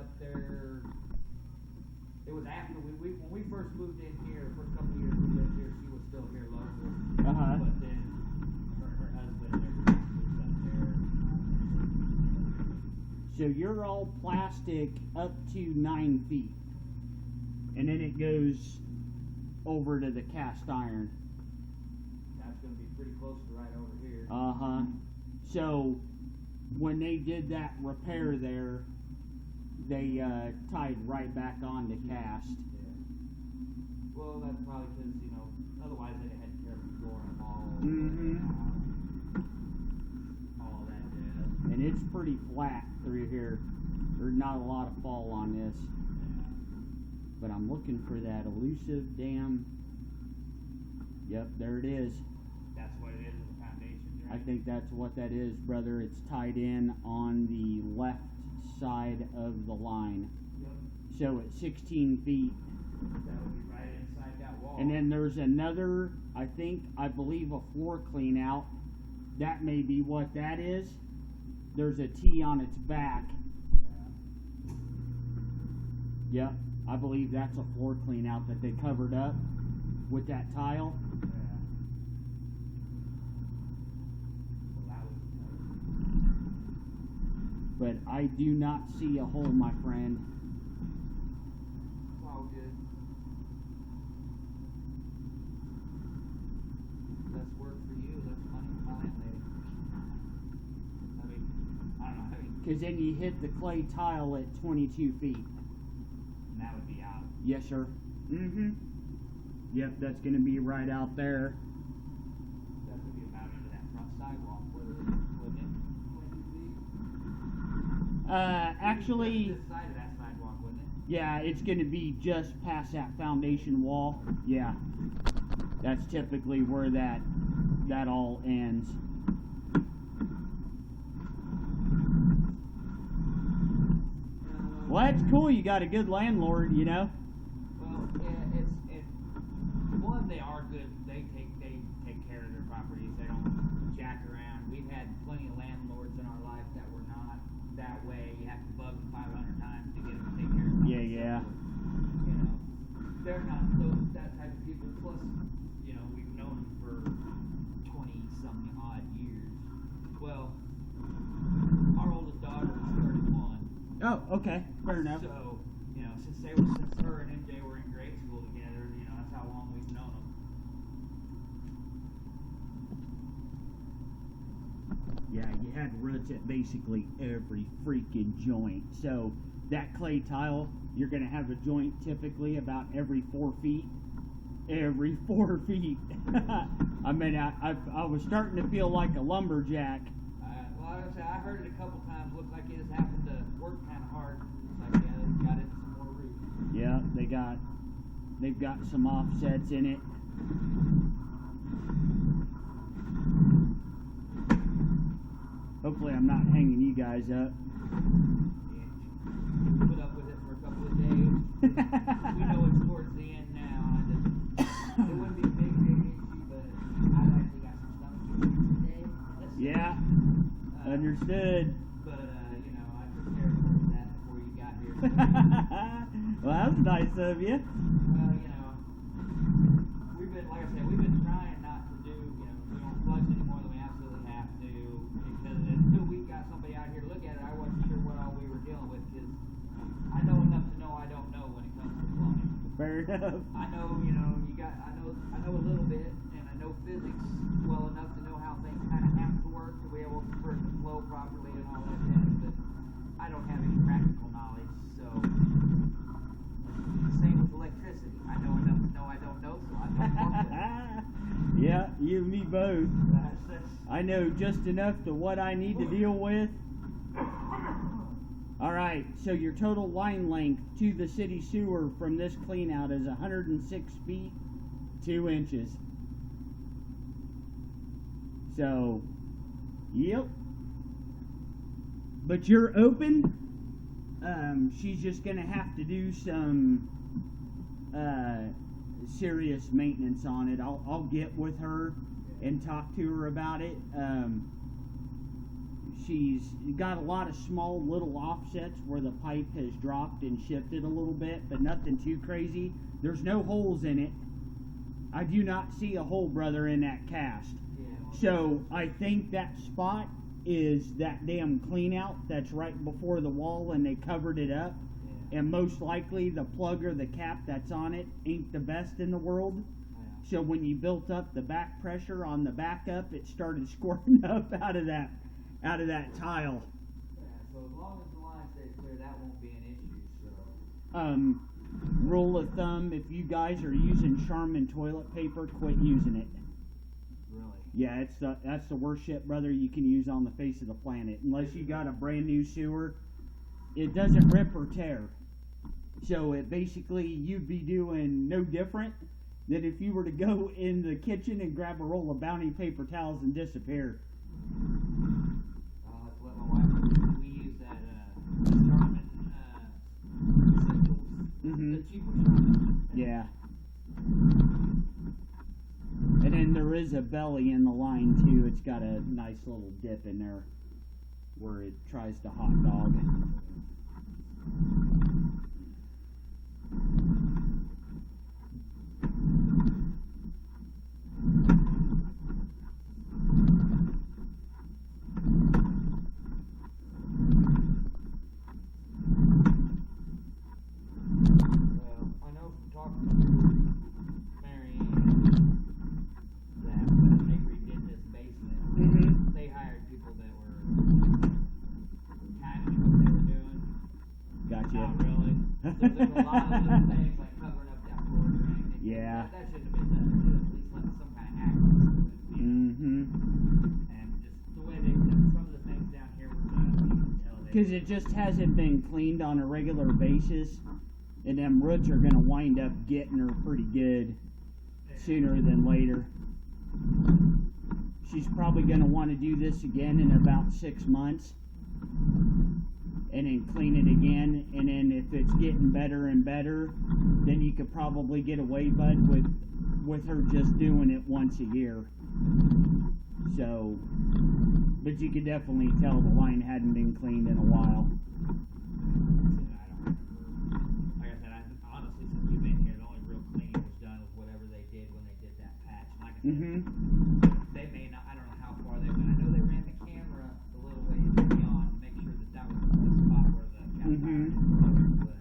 up there. It was after when we first moved in here. The first couple of years we lived here, she was still here local. But then her husband and everybody moved up there. So you're all plastic up to 9 feet, and then it goes over to the cast iron. That's going to be pretty close to right over here. So when they did that repair there, they tied right back on to cast. Yeah. Well, that's probably because, otherwise they had to tear the floor and all. All that jazz. And it's pretty flat through here. There's not a lot of fall on this. Yeah. But I'm looking for that elusive damn. Yep, there it is. That's what it is, the foundation, right? I think that's what that is, brother. It's tied in on the left side of the line. Yep. So at 16 feet. That would be right inside that wall. And then there's another, I believe a floor clean out. That may be what that is. There's a T on its back. Yeah. Yep, I believe that's a floor clean out that they covered up with that tile. Yeah. Well, that was But I do not see a hole, my friend. It's all good. Less work for you, less money for my landlady. I don't know. Because then you hit the clay tile at 22 feet. And that would be out. Yes, sir. Yep, that's going to be right out there. That would be about into that front sidewalk, wouldn't it? 22 feet? Actually, This side of that sidewalk, wouldn't it? yeah, it's going to be just past that foundation wall. Yeah, that's typically where that all ends. Well, that's cool. You got a good landlord, Well, yeah, it's one. They are good. They take care of their properties. They don't jack around. We've had plenty of landlords in our life that were not that way. You have to bug them 500 times to get them to take care of something. Yeah. They're not that type of people. Plus, we've known them for 20-something odd years. Well, our oldest daughter was 31. Oh, okay, fair enough. So, since her and MJ were in grade school together, that's how long we've known them. Yeah, you had roots at basically every freaking joint. So that clay tile, you're going to have a joint typically about every 4 feet. Every 4 feet. I mean, I was starting to feel like a lumberjack. I heard it a couple times. Looked like it just happened to work kind of hard. It's like, yeah, they got into some more roots. Yeah, they've got some offsets in it. Hopefully I'm not hanging you guys up. Yeah, put up with it for a couple of days. We know it's towards the end now. It wouldn't be a big issue, but I've actually got some stomach issues today. Yeah, understood. But, I prepared for that before you got here. Well, that's nice of you. Well, we've been, like I said, we've been trying not to do, we don't flush any more than we absolutely have to, because until we got somebody out here to look at it, I wasn't sure what all we were dealing with, because I know enough to know I don't know when it comes to plumbing. Fair enough. I know, I know a little bit, and I know physics well enough to know how things kind of have to work to be able for it to flow properly and all that jazz, but I don't have any practical knowledge, so same with electricity. I know enough to know I don't know, so I don't fuck with it. Yeah, you and me both. That's I know just enough to what I need to deal with. Alright, so your total line length to the city sewer from this clean out is 106 feet, 2 inches. So, yep. But you're open. She's just going to have to do some serious maintenance on it. I'll get with her and talk to her about it. she's got a lot of small little offsets where the pipe has dropped and shifted a little bit, but nothing too crazy. There's no holes in it. I do not see a hole, brother, in that cast. Yeah, well, So I think that spot is that damn clean out that's right before the wall and they covered it up. yeah. And most likely the plug or the cap that's on it ain't the best in the world. Yeah. So when you built up the back pressure on the backup, it started squirting up out of that tile. Yeah, so as long as the line stays clear, that won't be an issue, so. Rule of thumb, if you guys are using Charmin toilet paper, quit using it. Really? Yeah, that's the worst shit, brother, you can use on the face of the planet. Unless you got a brand new sewer, it doesn't rip or tear. So it basically, you'd be doing no different than if you were to go in the kitchen and grab a roll of Bounty paper towels and disappear. I'll have to let my wife, we use that, Charmin, essentials, the cheaper Charmin. Yeah. And then there is a belly in the line too. It's got a nice little dip in there where it tries to hot dog. Well, I know from talking to Mary that when they redid this basement, they hired people that were kind of what they were doing. Gotcha. Not really. So there's a lot of little things like covering up that floor drain. Yeah. That shouldn't have been done. They should at least let some kind of access to it. You know? And just the way some of the things down here were done, you can tell they. Because it just hasn't been cleaned on a regular basis, and them roots are going to wind up getting her pretty good sooner than later. She's probably going to want to do this again in about 6 months, and then clean it again, and then if it's getting better and better, then you could probably get away, bud, with her just doing it once a year. So, but you could definitely tell the line hadn't been cleaned in a while. Like I said, honestly, since we've been here, the only real cleaning was done with whatever they did when they did that patch. And like I said, they may not, I don't know how far they went. I know they ran the camera a little ways beyond to make sure that was the spot where the cast iron is. But